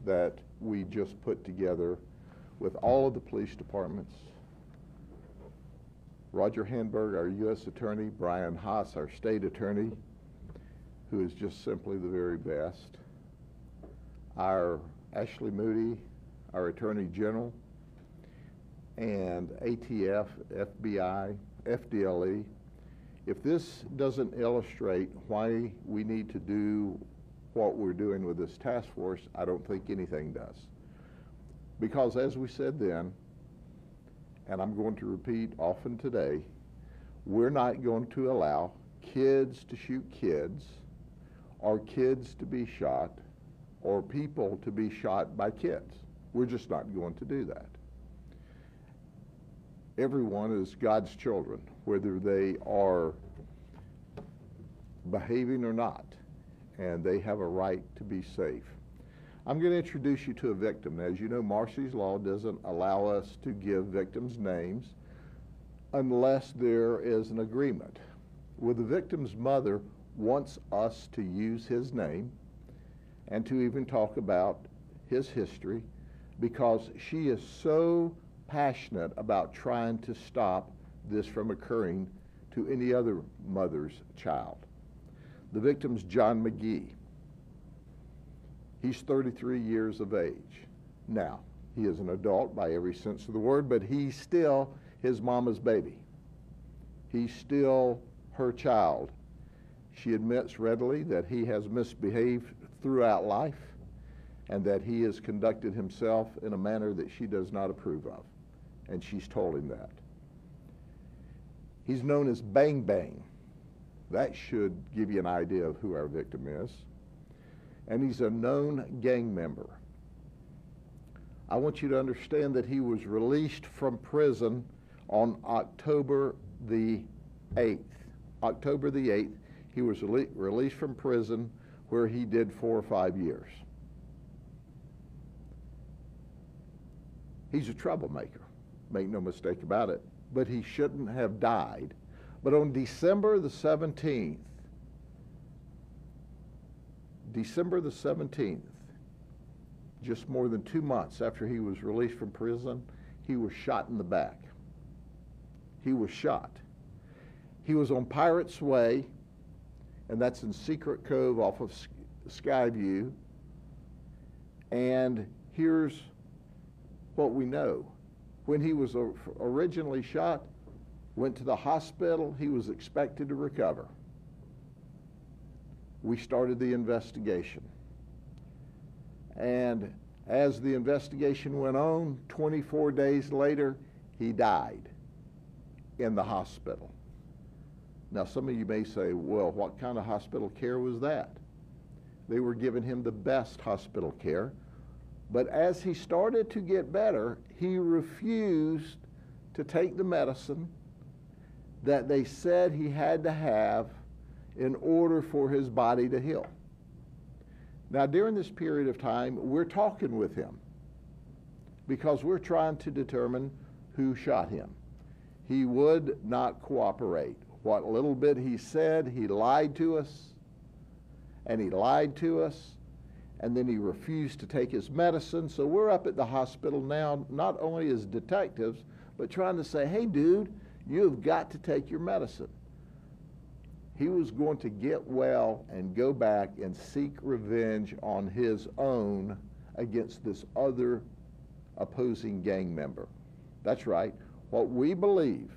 that we just put together with all of the police departments. Roger Handberg, our U.S. Attorney, Brian Haas, our State Attorney, who is just simply the very best, our Ashley Moody, our Attorney General, and ATF, FBI, FDLE. If this doesn't illustrate why we need to do what we're doing with this task force, I don't think anything does. Because as we said then, and I'm going to repeat often today, we're not going to allow kids to shoot kids, or kids to be shot, or people to be shot by kids. We're just not going to do that. Everyone is God's children, whether they are behaving or not, and they have a right to be safe. I'm going to introduce you to a victim. As you know, Marcy's Law doesn't allow us to give victims names unless there is an agreement. Well, the victim's mother wants us to use his name and to even talk about his history because she is so passionate about trying to stop this from occurring to any other mother's child. The victim's John McGee. He's 33 years of age. Now, he is an adult by every sense of the word, but he's still his mama's baby. He's still her child. She admits readily that he has misbehaved throughout life and that he has conducted himself in a manner that she does not approve of, and she's told him that. He's known as Bang Bang. That should give you an idea of who our victim is. And he's a known gang member. I want you to understand that he was released from prison on October the 8th. October the 8th, he was released from prison where he did 4 or 5 years. He's a troublemaker, make no mistake about it, but he shouldn't have died. But on December the 17th, just more than 2 months after he was released from prison, he was shot in the back. He was shot. He was on Pirates Way, and that's in Secret Cove off of Skyview. And here's what we know. When he was originally shot, went to the hospital, he was expected to recover. We started the investigation. And as the investigation went on, 24 days later, he died in the hospital. Now, some of you may say, well, what kind of hospital care was that? They were giving him the best hospital care. But as he started to get better, he refused to take the medicine that they said he had to have in order for his body to heal. Now, during this period of time, we're talking with him because we're trying to determine who shot him. He would not cooperate. What little bit he said, he lied to us, and he lied to us, and then he refused to take his medicine. So we're up at the hospital now, not only as detectives, but trying to say, hey, dude, you've got to take your medicine. He was going to get well and go back and seek revenge on his own against this other opposing gang member. That's right. What we believe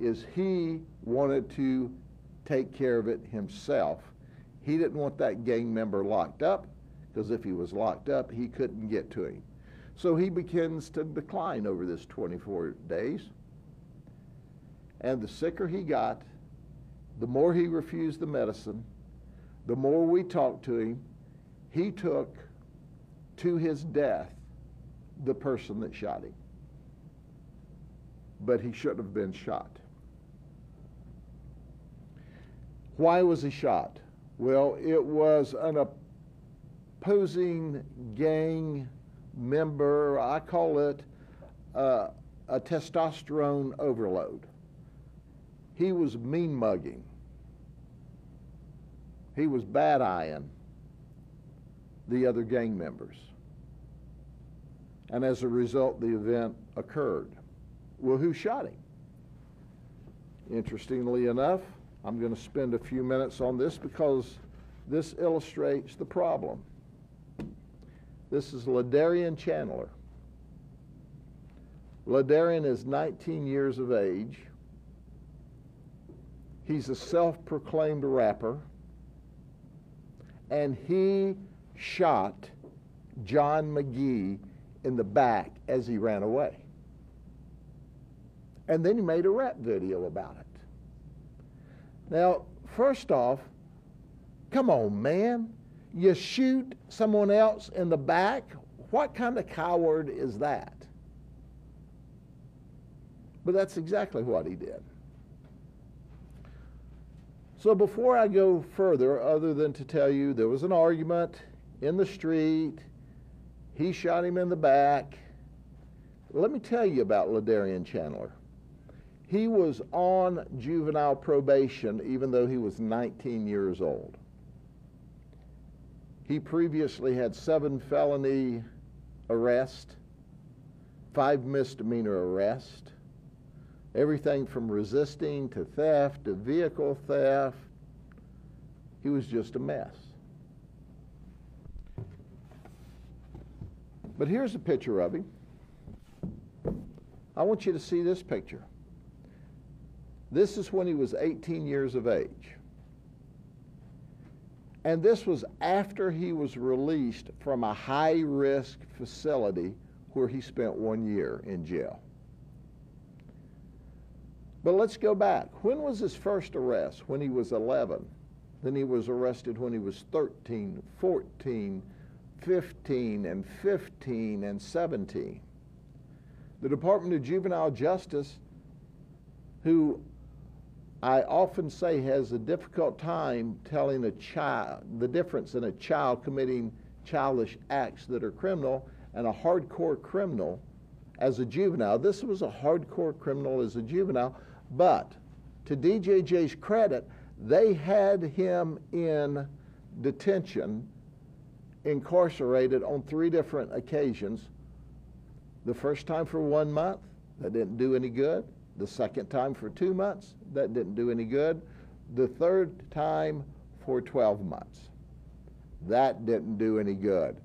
is he wanted to take care of it himself. He didn't want that gang member locked up, because if he was locked up, he couldn't get to him. So he begins to decline over this 24 days. And the sicker he got, the more he refused the medicine, the more we talked to him. He took to his death the person that shot him. But he shouldn't have been shot. Why was he shot? Well, it was an opposing gang member. I call it a testosterone overload. He was mean mugging. He was bad-eyeing the other gang members. and as a result, the event occurred. Well, who shot him? Interestingly enough, I'm going to spend a few minutes on this because this illustrates the problem. This is Ladarian Chandler. Ladarian is 19 years of age. He's a self-proclaimed rapper, and he shot John McGee in the back as he ran away. And then he made a rap video about it. Now, first off, come on, man. You shoot someone else in the back? What kind of coward is that? But that's exactly what he did. So before I go further, other than to tell you there was an argument in the street, he shot him in the back, let me tell you about Ladarian Chandler. He was on juvenile probation even though he was 19 years old. He previously had 7 felony arrests, 5 misdemeanor arrests, everything from resisting to theft to vehicle theft. He was just a mess. But here's a picture of him. I want you to see this picture. This is when he was 18 years of age. And this was after he was released from a high-risk facility where he spent 1 year in jail. But let's go back. When was his first arrest? When he was 11. Then he was arrested when he was 13, 14, 15, and 15, and 17. The Department of Juvenile Justice, who I often say has a difficult time telling a child the difference in a child committing childish acts that are criminal and a hardcore criminal as a juvenile. This was a hardcore criminal as a juvenile, but to DJJ's credit, they had him in detention, incarcerated on 3 different occasions. The first time for 1 month, that didn't do any good. The second time for 2 months, that didn't do any good. The third time for 12 months. That didn't do any good.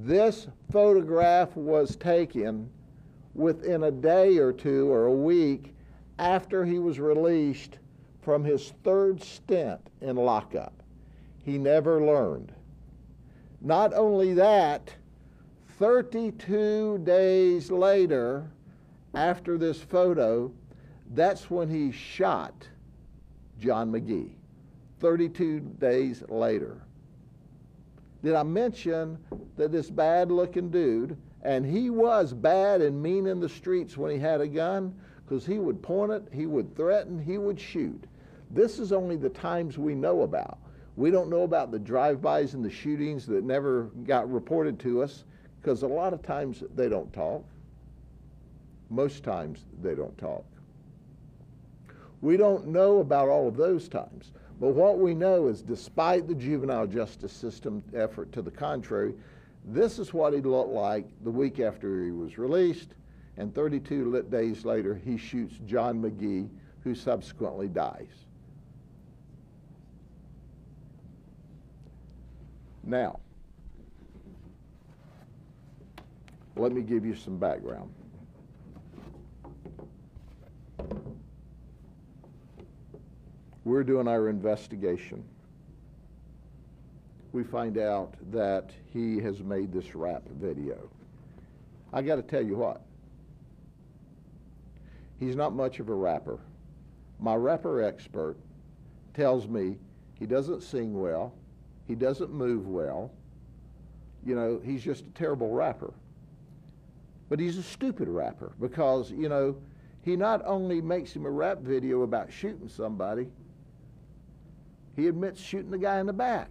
This photograph was taken within a day or 2 or a week after he was released from his 3rd stint in lockup. He never learned. Not only that, 32 days later, after this photo, that's when he shot John McGee. 32 days later. Did I mention that this bad-looking dude, and he was bad and mean in the streets when he had a gun, because he would point it, he would threaten, he would shoot. This is only the times we know about. We don't know about the drive-bys and the shootings that never got reported to us, because a lot of times they don't talk. Most times they don't talk. We don't know about all of those times, but what we know is despite the juvenile justice system effort to the contrary, this is what he looked like the week after he was released, and 32 days later he shoots John McGee, who subsequently dies. Now, let me give you some background. We're doing our investigation. We find out that he has made this rap video. I got to tell you what, he's not much of a rapper. My rapper expert tells me he doesn't sing well, he doesn't move well, you know, he's just a terrible rapper. But he's a stupid rapper because, you know, he not only makes him a rap video about shooting somebody, he admits shooting the guy in the back.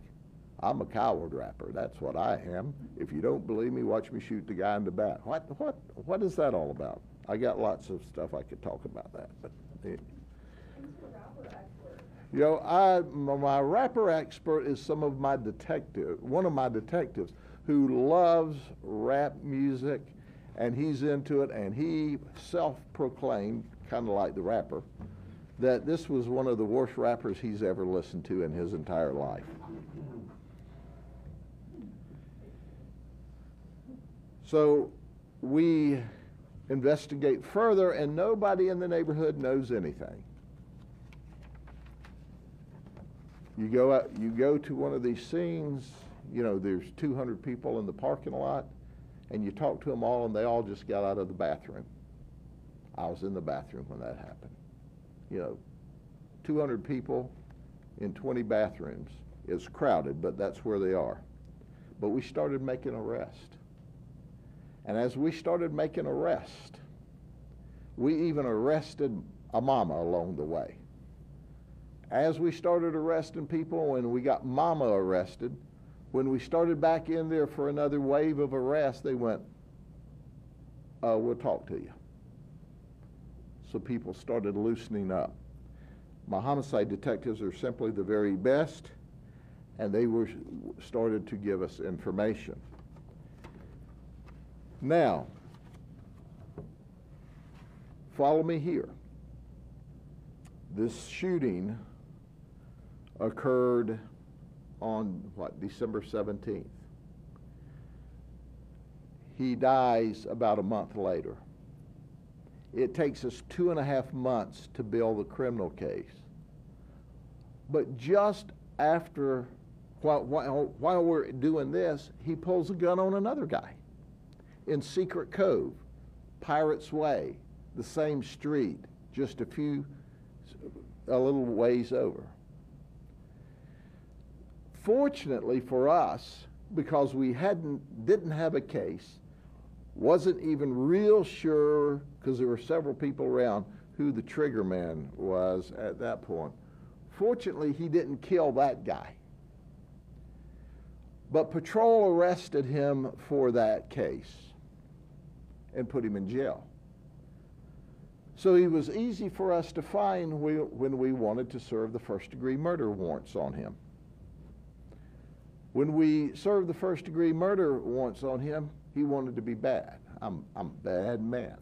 I'm a coward rapper. That's what I am. If you don't believe me, watch me shoot the guy in the back. What is that all about? I got lots of stuff I could talk about that. But you know, my rapper expert is one of my detectives who loves rap music and he's into it, and he self-proclaimed, kind of like the rapper, that this was one of the worst rappers he's ever listened to in his entire life. So we investigate further, and nobody in the neighborhood knows anything. You go to one of these scenes, you know, there's 200 people in the parking lot, and you talk to them all, and they all just got out of the bathroom. I was in the bathroom when that happened. You know, 200 people in 20 bathrooms. It's crowded, but that's where they are. But we started making arrests. And as we started making arrests, we even arrested a mama along the way. As we started arresting people, when we got mama arrested, when we started back in there for another wave of arrests, they went, we'll talk to you. So people started loosening up. My homicide detectives are simply the very best, and they started to give us information. Now, follow me here. This shooting occurred on, December 17th. He dies about a month later. It takes us 2.5 months to build a criminal case. But just after, while we're doing this, he pulls a gun on another guy in Secret Cove, Pirates Way, the same street, just a little ways over. Fortunately for us, because we didn't have a case, wasn't even real sure, because there were several people around, who the trigger man was at that point. Fortunately, he didn't kill that guy. But patrol arrested him for that case and put him in jail. So he was easy for us to find when we wanted to serve the first-degree murder warrants on him. When we served the first-degree murder warrants on him, he wanted to be bad. I'm a bad man.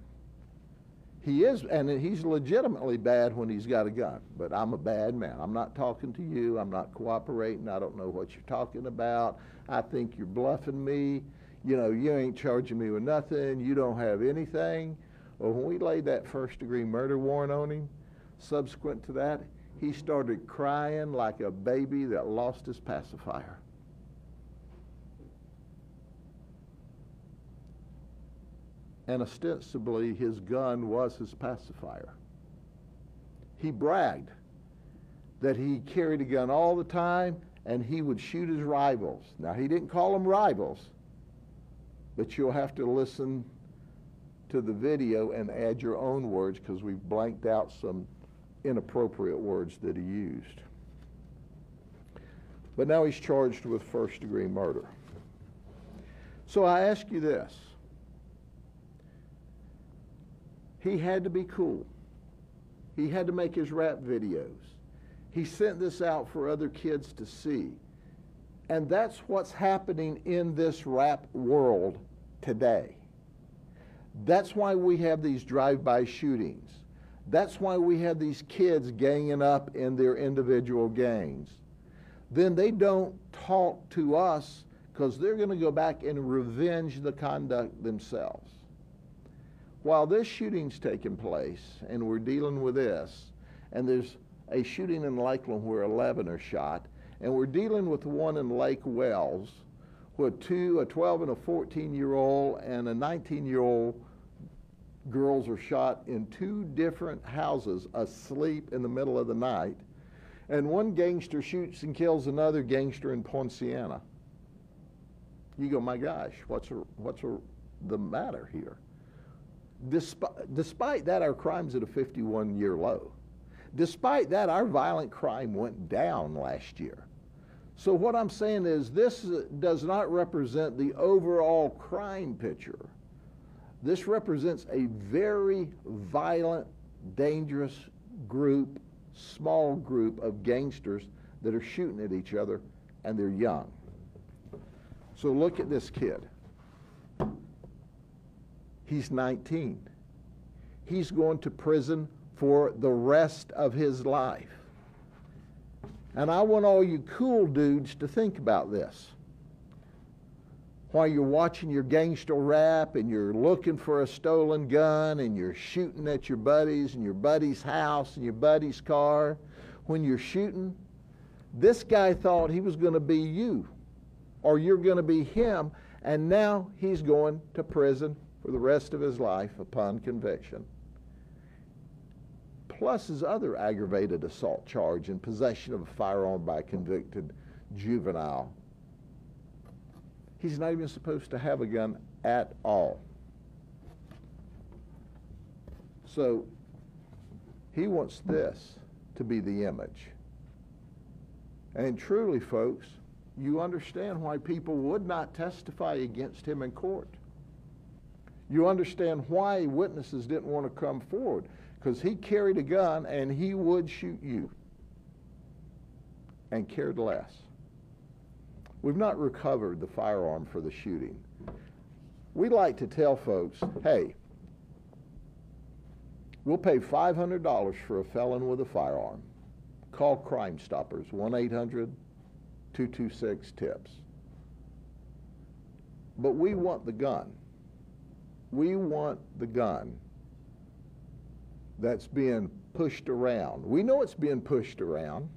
He is, and he's legitimately bad when he's got a gun, but I'm a bad man. I'm not talking to you. I'm not cooperating. I don't know what you're talking about. I think you're bluffing me. You know, you ain't charging me with nothing. You don't have anything. Well, when we laid that first-degree murder warrant on him, subsequent to that, he started crying like a baby that lost his pacifier. And ostensibly, his gun was his pacifier. He bragged that he carried a gun all the time and he would shoot his rivals. Now, he didn't call them rivals, but you'll have to listen to the video and add your own words, because we've blanked out some inappropriate words that he used. But now he's charged with first-degree murder. So I ask you this. He had to be cool. He had to make his rap videos. He sent this out for other kids to see. And that's what's happening in this rap world today. That's why we have these drive-by shootings. That's why we have these kids ganging up in their individual gangs. Then they don't talk to us because they're going to go back and revenge the conduct themselves. While this shooting's taking place and we're dealing with this, and there's a shooting in Lakeland where 11 are shot, and we're dealing with one in Lake Wells where a 12 and a 14-year-old and a 19-year-old girls are shot in 2 different houses asleep in the middle of the night, and one gangster shoots and kills another gangster in Poinciana. You go, my gosh, what's the matter here? Despite that, our crime's at a 51-year low. Despite that, our violent crime went down last year. So what I'm saying is this does not represent the overall crime picture. This represents a very violent, dangerous group, small group of gangsters that are shooting at each other, and they're young. So look at this kid. He's 19. He's going to prison for the rest of his life. And I want all you cool dudes to think about this. While you're watching your gangster rap and you're looking for a stolen gun and you're shooting at your buddies and your buddy's house and your buddy's car, when you're shooting, this guy thought he was going to be you or you're going to be him, and now he's going to prison for the rest of his life upon conviction. Plus his other aggravated assault charge in possession of a firearm by a convicted juvenile. He's not even supposed to have a gun at all. So he wants this to be the image. And truly, folks, you understand why people would not testify against him in court. You understand why witnesses didn't want to come forward, because he carried a gun and he would shoot you and cared less. We've not recovered the firearm for the shooting. We like to tell folks, hey, we'll pay $500 for a felon with a firearm. Call Crime Stoppers, 1-800-226-TIPS. But we want the gun. We want the gun that's being pushed around. We know it's being pushed around.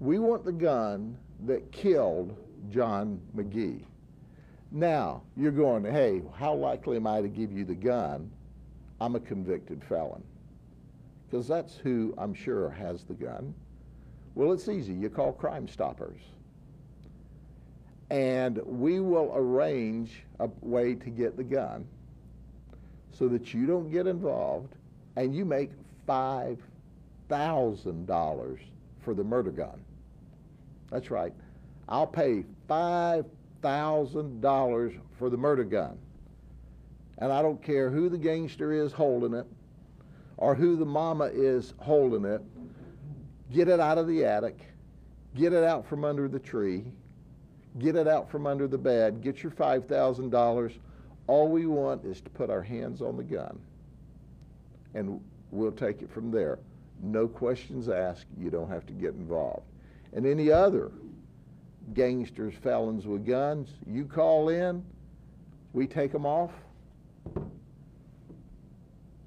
We want the gun that killed John McGee. Now, you're going, hey, how likely am I to give you the gun? I'm a convicted felon. Because that's who I'm sure has the gun. Well, it's easy. You call Crime Stoppers. And we will arrange a way to get the gun so that you don't get involved and you make $5,000 for the murder gun. That's right. I'll pay $5,000 for the murder gun. And I don't care who the gangster is holding it or who the mama is holding it. Get it out of the attic. Get it out from under the tree. Get it out from under the bed. Get your $5,000. All we want is to put our hands on the gun. And we'll take it from there. No questions asked. You don't have to get involved. And any other gangsters, felons with guns, you call in, we take them off.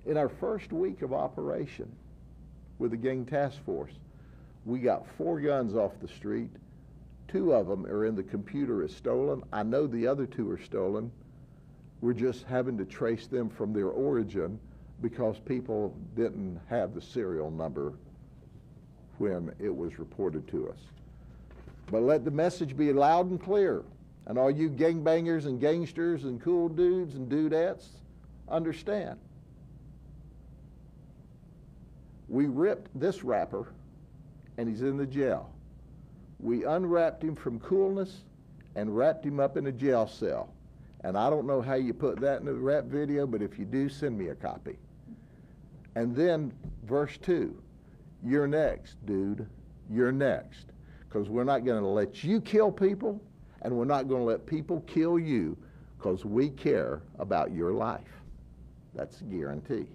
In our first week of operation with the gang task force, we got 4 guns off the street. 2 of them are in the computer as stolen. I know the other 2 are stolen. We're just having to trace them from their origin because people didn't have the serial number when it was reported to us. But let the message be loud and clear. And all you gangbangers and gangsters and cool dudes and dudettes, understand. We ripped this rapper and he's in the jail. We unwrapped him from coolness and wrapped him up in a jail cell. And I don't know how you put that in the rap video, but if you do, send me a copy. And then verse 2, you're next, dude. You're next. Because we're not going to let you kill people, and we're not going to let people kill you, because we care about your life. That's a guarantee.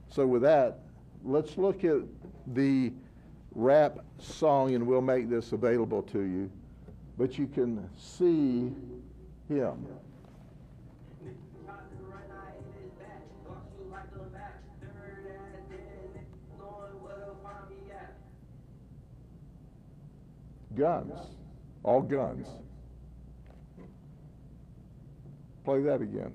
So with that, let's look at the rap song, and we'll make this available to you. But you can see him. Guns. All guns. Play that again.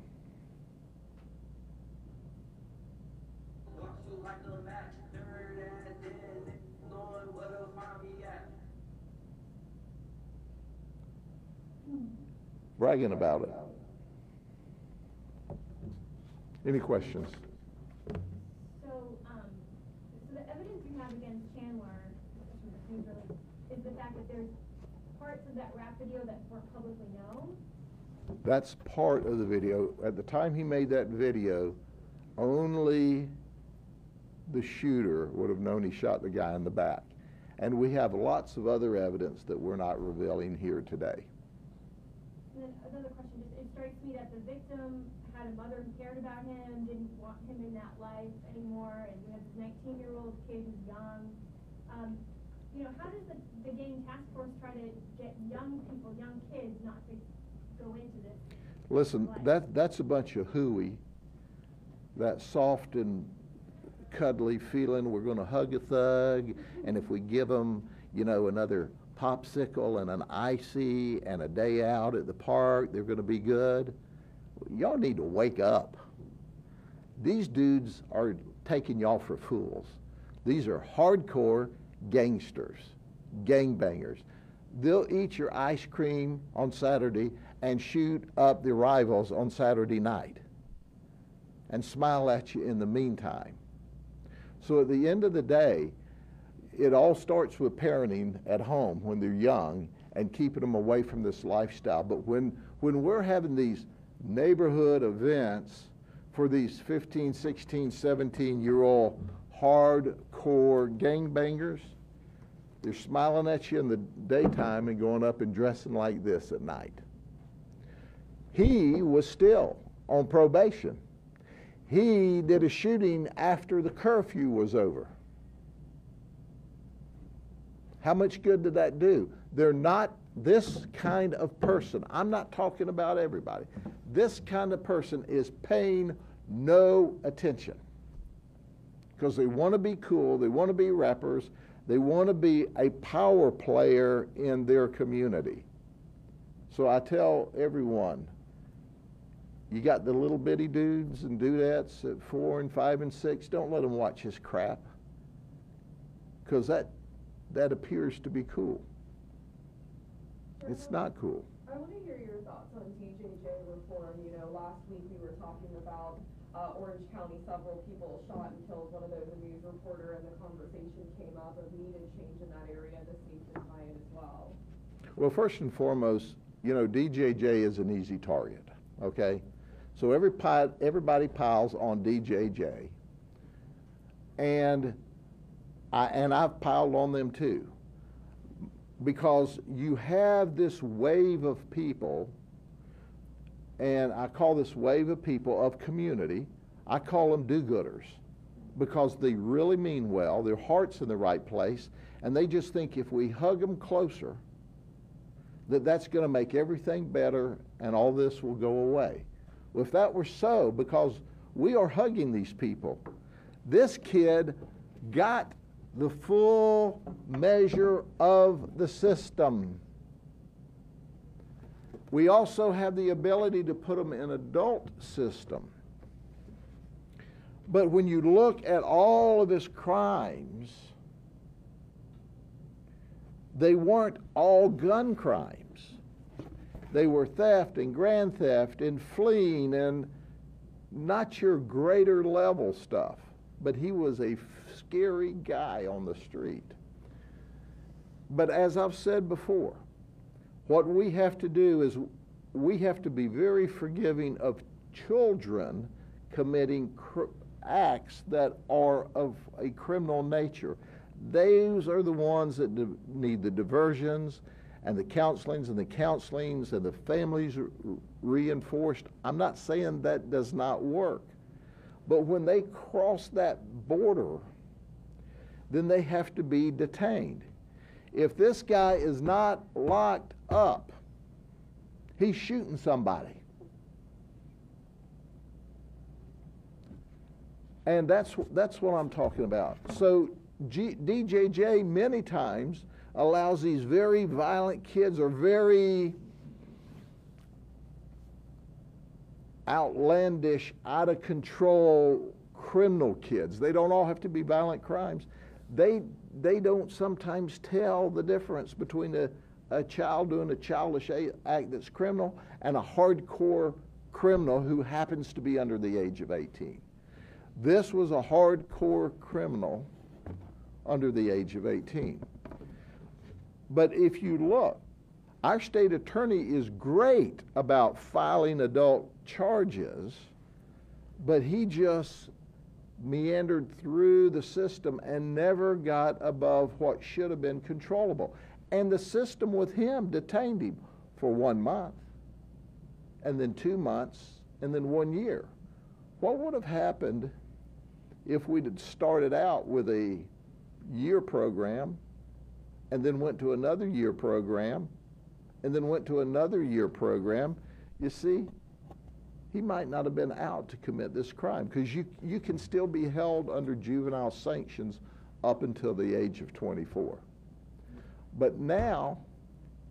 Bragging about it. Any questions? So the evidence you have against Chandler is the fact that there's parts of that rap video that weren't publicly known? That's part of the video. At the time he made that video, only the shooter would have known he shot the guy in the back. And we have lots of other evidence that we're not revealing here today. And then another question, just, it strikes me that the victim had a mother who cared about him, didn't want him in that life anymore, and we have this 19-year-old kid who's young. You know, how does the gang task force try to get young people, young kids, not to go into this? Listen, that's a bunch of hooey, that soft and cuddly feeling, we're going to hug a thug, and if we give them, you know, another popsicle and an icy and a day out at the park, they're going to be good. Y'all need to wake up. These dudes are taking y'all for fools. These are hardcore gangsters, gangbangers. They'll eat your ice cream on Saturday and shoot up the rivals on Saturday night and smile at you in the meantime. So at the end of the day, it all starts with parenting at home when they're young and keeping them away from this lifestyle. But when we're having these neighborhood events for these 15, 16, 17-year-old hardcore gangbangers, they're smiling at you in the daytime and going up and dressing like this at night. He was still on probation. He did a shooting after the curfew was over. How much good did that do? They're not this kind of person. I'm not talking about everybody. This kind of person is paying no attention because they want to be cool, they want to be rappers, they want to be a power player in their community. So I tell everyone, you got the little bitty dudes and dudettes at 4 and 5 and 6, don't let them watch his crap because that appears to be cool. It's not cool. I want to hear your thoughts on DJJ reform. You know, last week we were talking about Orange County, several people shot and killed. One of those a news reporter, and the conversation came up of needed change in that area. This seems to tie in as well. Well, first and foremost, you know, DJJ is an easy target, okay? So everybody piles on DJJ, and I've piled on them too, because you have this wave of people, and I call this wave of people of community, I call them do-gooders, because they really mean well, their heart's in the right place, and they just think if we hug them closer, that's going to make everything better and all this will go away. Well, if that were so, because we are hugging these people, this kid got the full measure of the system. We also have the ability to put them in adult system. But when you look at all of his crimes, they weren't all gun crimes. They were theft and grand theft and fleeing and not your greater level stuff. But he was a scary guy on the street. But as I've said before, what we have to do is we have to be very forgiving of children committing acts that are of a criminal nature. Those are the ones that need the diversions and the counselings and the families reinforced. I'm not saying that does not work. But when they cross that border, then they have to be detained. If this guy is not locked up, he's shooting somebody. And that's what I'm talking about. So DJJ many times allows these very violent kids or very outlandish, out of control criminal kids. They don't all have to be violent crimes. They don't sometimes tell the difference between a child doing a childish act that's criminal and a hardcore criminal who happens to be under the age of 18. This was a hardcore criminal under the age of 18. But if you look, our state attorney is great about filing adult charges, but he just meandered through the system and never got above what should have been controllable. And the system with him detained him for 1 month, and then 2 months, and then 1 year. What would have happened if we'd had started out with a year program and then went to another year program and then went to another year program? You see, he might not have been out to commit this crime, because you can still be held under juvenile sanctions up until the age of 24. But now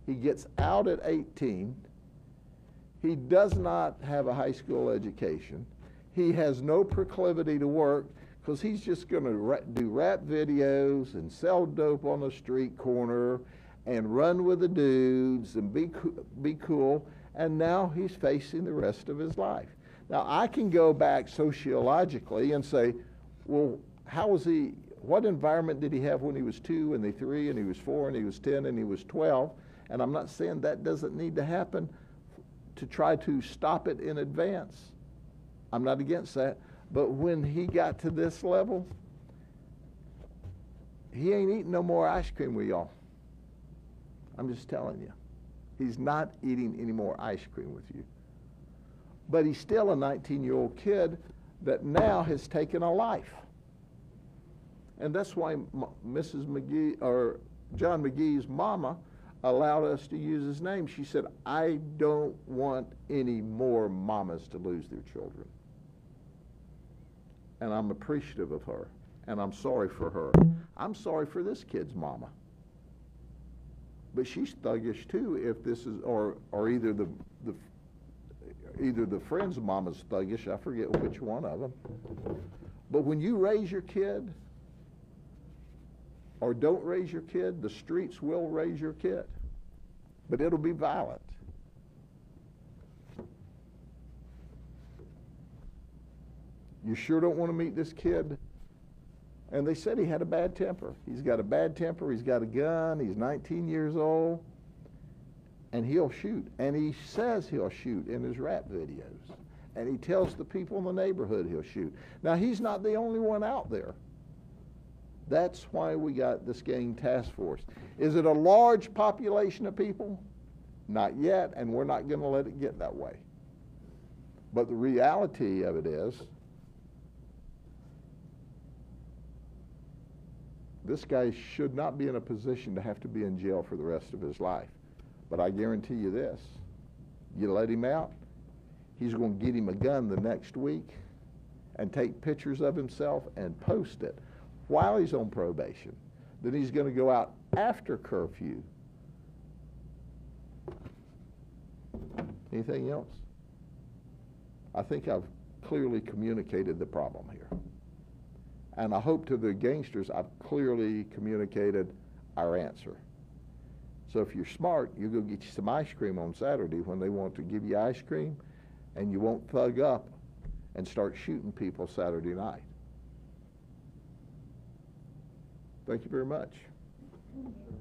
he gets out at 18. He does not have a high school education. He has no proclivity to work, because he's just going to do rap videos and sell dope on the street corner and run with the dudes and be cool. And now he's facing the rest of his life. Now, I can go back sociologically and say, well, what environment did he have when he was 2 and he 3 and he was 4 and he was 10 and he was 12? And I'm not saying that doesn't need to happen to try to stop it in advance. I'm not against that. But when he got to this level, he ain't eating no more ice cream with y'all. I'm just telling you. He's not eating any more ice cream with you. But he's still a 19-year-old kid that now has taken a life. And that's why Mrs. McGee, or John McGee's mama, allowed us to use his name. She said, I don't want any more mamas to lose their children. And I'm appreciative of her, and I'm sorry for her. I'm sorry for this kid's mama. But she's thuggish too, if this is, or either the friend's mama's thuggish, I forget which one of them. But when you raise your kid, or don't raise your kid, the streets will raise your kid. But it'll be violent. You sure don't want to meet this kid. And they said he had a bad temper. He's got a bad temper. He's got a gun. He's 19 years old. And he'll shoot. And he says he'll shoot in his rap videos. And he tells the people in the neighborhood he'll shoot. Now, he's not the only one out there. That's why we got this gang task force. Is it a large population of people? Not yet, and we're not going to let it get that way. But the reality of it is, this guy should not be in a position to have to be in jail for the rest of his life. But I guarantee you this, you let him out, he's going to get him a gun the next week and take pictures of himself and post it while he's on probation. Then he's going to go out after curfew. Anything else? I think I've clearly communicated the problem here. And I hope to the gangsters I've clearly communicated our answer. So if you're smart, you go get you some ice cream on Saturday when they want to give you ice cream, and you won't thug up and start shooting people Saturday night. Thank you very much. Thank you.